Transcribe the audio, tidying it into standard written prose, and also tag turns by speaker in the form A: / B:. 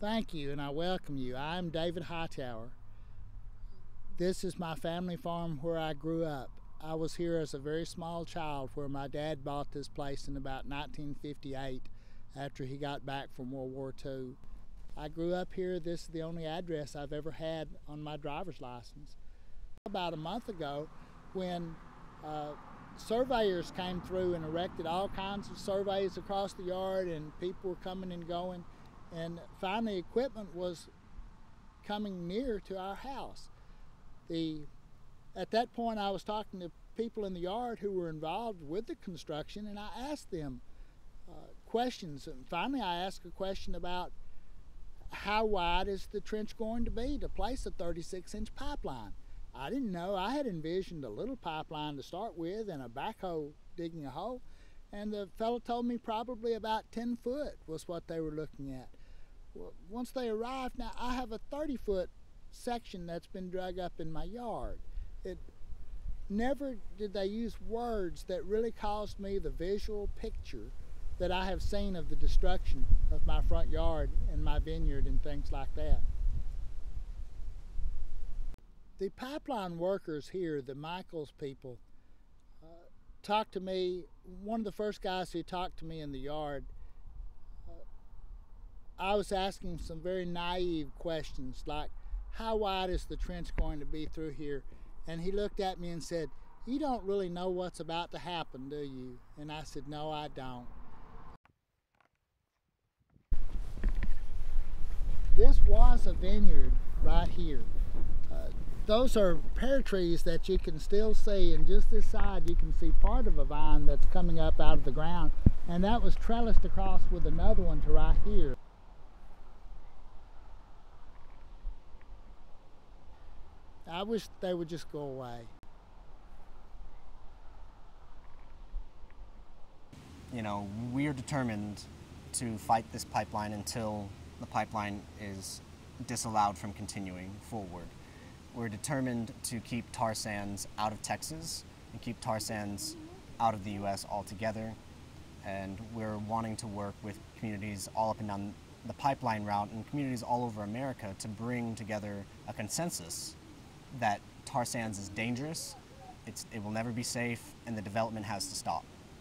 A: Thank you, and I welcome you. I'm David Hightower. This is my family farm where I grew up. I was here as a very small child where my dad bought this place in about 1958 after he got back from World War II. I grew up here. This is the only address I've ever had on my driver's license. About a month ago, when surveyors came through and erected all kinds of surveys across the yard, and people were coming and going, and finally equipment was coming near to our house. At that point, I was talking to people in the yard who were involved with the construction, and I asked them questions. And finally, I asked a question about how wide is the trench going to be to place a 36-inch pipeline. I didn't know. I had envisioned a little pipeline to start with and a backhoe digging a hole, and the fellow told me probably about 10 foot was what they were looking at. Well, once they arrived, now I have a 30-foot section that's been dug up in my yard. Never did they use words that really caused me the visual picture that I have seen of the destruction of my front yard and my vineyard and things like that. The pipeline workers here, the Michaels people, talked to me. One of the first guys who talked to me in the yard, I was asking some very naive questions like, how wide is the trench going to be through here? And he looked at me and said, "You don't really know what's about to happen, do you?" And I said, "No, I don't." This was a vineyard right here. Those are pear trees that you can still see, and just this side you can see part of a vine that's coming up out of the ground, and that was trellised across with another one to right here. I wish they would just go away.
B: You know, we are determined to fight this pipeline until the pipeline is disallowed from continuing forward. We're determined to keep tar sands out of Texas and keep tar sands out of the U.S. altogether. And we're wanting to work with communities all up and down the pipeline route and communities all over America to bring together a consensus that tar sands is dangerous, it will never be safe, and the development has to stop.